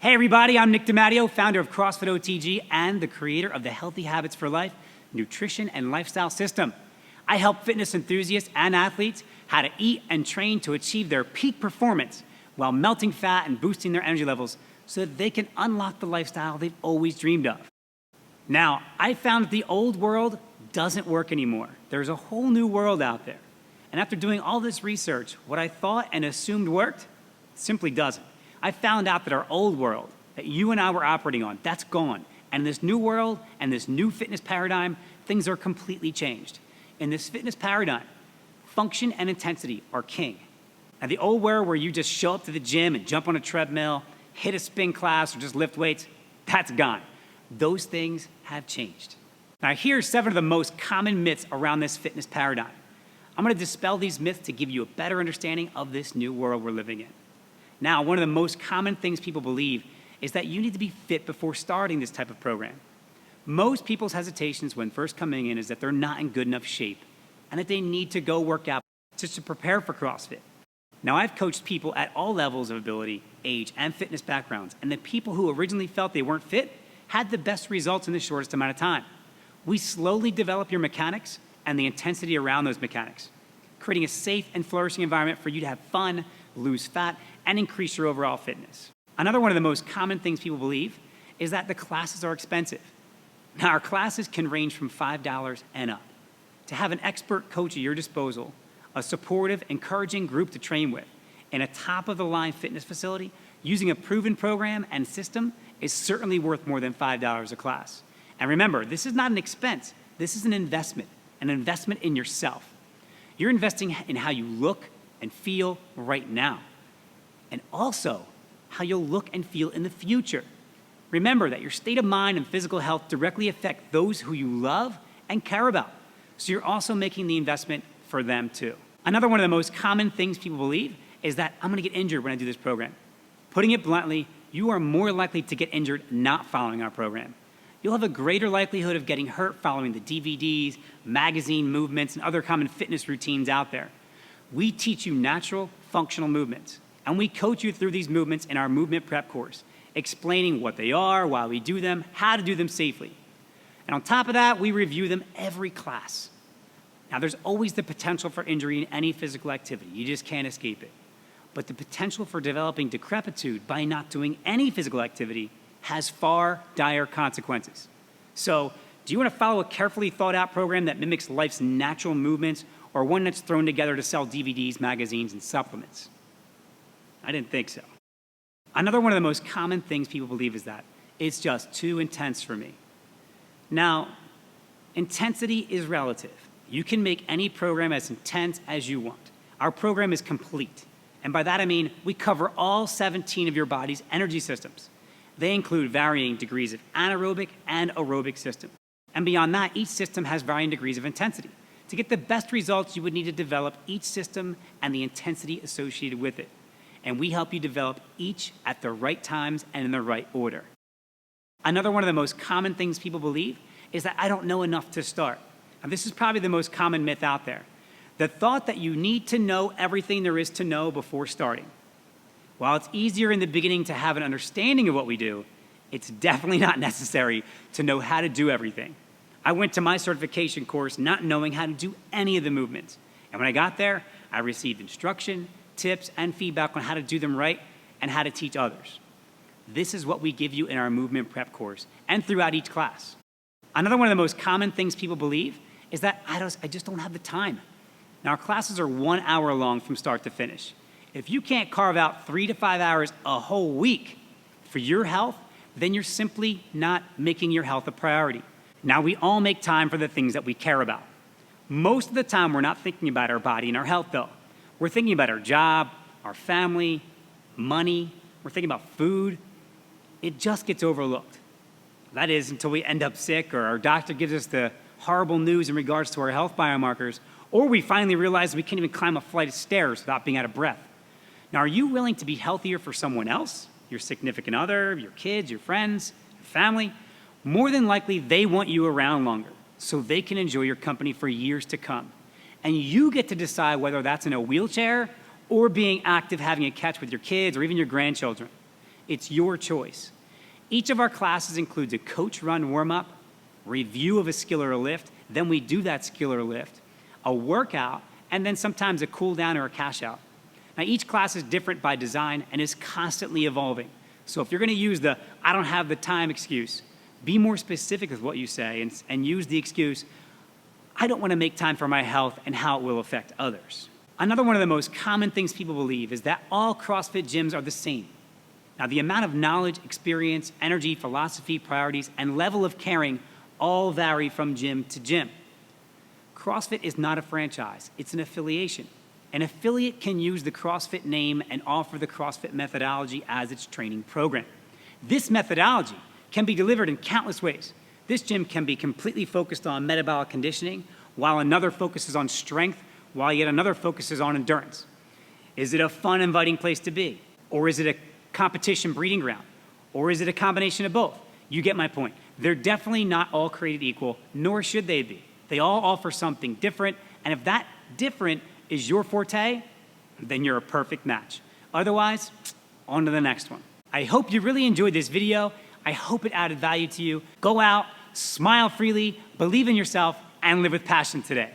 Hey everybody, I'm Nick DiMatteo, founder of CrossFit OTG and the creator of the Healthy Habits for Life nutrition and lifestyle system. I help fitness enthusiasts and athletes how to eat and train to achieve their peak performance while melting fat and boosting their energy levels so that they can unlock the lifestyle they've always dreamed of. Now, I found that the old world doesn't work anymore. There's a whole new world out there. And after doing all this research, what I thought and assumed worked simply doesn't. I found out that our old world that you and I were operating on, that's gone. And in this new world and this new fitness paradigm, things are completely changed. In this fitness paradigm, function and intensity are king. Now the old world where you just show up to the gym and jump on a treadmill, hit a spin class, or just lift weights, that's gone. Those things have changed. Now here's 7 of the most common myths around this fitness paradigm. I'm gonna dispel these myths to give you a better understanding of this new world we're living in. Now, one of the most common things people believe is that you need to be fit before starting this type of program. Most people's hesitations when first coming in is that they're not in good enough shape and that they need to go work out just to prepare for CrossFit. Now, I've coached people at all levels of ability, age, and fitness backgrounds, and the people who originally felt they weren't fit had the best results in the shortest amount of time. We slowly develop your mechanics and the intensity around those mechanics, creating a safe and flourishing environment for you to have fun, lose fat, and increase your overall fitness. Another one of the most common things people believe is that the classes are expensive. Now, our classes can range from $5 and up. To have an expert coach at your disposal, a supportive, encouraging group to train with, and a top-of-the-line fitness facility using a proven program and system is certainly worth more than $5 a class. And remember, this is not an expense. This is an investment in yourself. You're investing in how you look and feel right now, and also how you'll look and feel in the future. Remember that your state of mind and physical health directly affect those who you love and care about. So you're also making the investment for them too. Another one of the most common things people believe is that I'm gonna get injured when I do this program. Putting it bluntly, you are more likely to get injured not following our program. You'll have a greater likelihood of getting hurt following the DVDs, magazine movements, and other common fitness routines out there. We teach you natural, functional movements, and we coach you through these movements in our movement prep course, explaining what they are, why we do them, how to do them safely. And on top of that, we review them every class. Now, there's always the potential for injury in any physical activity. You just can't escape it. But the potential for developing decrepitude by not doing any physical activity has far dire consequences. So, do you want to follow a carefully thought out program that mimics life's natural movements, or one that's thrown together to sell DVDs, magazines, and supplements? I didn't think so. Another one of the most common things people believe is that it's just too intense for me. Now, intensity is relative. You can make any program as intense as you want. Our program is complete. And by that I mean we cover all 17 of your body's energy systems. They include varying degrees of anaerobic and aerobic systems. And beyond that, each system has varying degrees of intensity. To get the best results, you would need to develop each system and the intensity associated with it. And we help you develop each at the right times and in the right order. Another one of the most common things people believe is that I don't know enough to start. And this is probably the most common myth out there. The thought that you need to know everything there is to know before starting. While it's easier in the beginning to have an understanding of what we do, it's definitely not necessary to know how to do everything. I went to my certification course not knowing how to do any of the movements. And when I got there, I received instruction, tips, and feedback on how to do them right and how to teach others. This is what we give you in our movement prep course and throughout each class. Another one of the most common things people believe is that I just don't have the time. Now, our classes are 1 hour long from start to finish. If you can't carve out 3 to 5 hours a whole week for your health, then you're simply not making your health a priority. Now, we all make time for the things that we care about. Most of the time, we're not thinking about our body and our health, though. We're thinking about our job, our family, money. We're thinking about food. It just gets overlooked. That is, until we end up sick or our doctor gives us the horrible news in regards to our health biomarkers, or we finally realize we can't even climb a flight of stairs without being out of breath. Now, are you willing to be healthier for someone else? Your significant other, your kids, your friends, your family? More than likely, they want you around longer so they can enjoy your company for years to come. And you get to decide whether that's in a wheelchair or being active, having a catch with your kids or even your grandchildren. It's your choice. Each of our classes includes a coach-run warm-up, review of a skill or a lift, then we do that skill or lift, a workout, and then sometimes a cool down or a cash out. Now, each class is different by design and is constantly evolving. So if you're going to use the "I don't have the time" excuse, be more specific with what you say and use the excuse, "I don't want to make time for my health and how it will affect others." Another one of the most common things people believe is that all CrossFit gyms are the same. Now, the amount of knowledge, experience, energy, philosophy, priorities, and level of caring all vary from gym to gym. CrossFit is not a franchise, it's an affiliation. An affiliate can use the CrossFit name and offer the CrossFit methodology as its training program. This methodology can be delivered in countless ways. This gym can be completely focused on metabolic conditioning, while another focuses on strength, while yet another focuses on endurance. Is it a fun, inviting place to be? Or is it a competition breeding ground? Or is it a combination of both? You get my point. They're definitely not all created equal, nor should they be. They all offer something different, and if that different is your forte, then you're a perfect match. Otherwise, on to the next one. I hope you really enjoyed this video. I hope it added value to you. Go out, smile freely, believe in yourself, and live with passion today.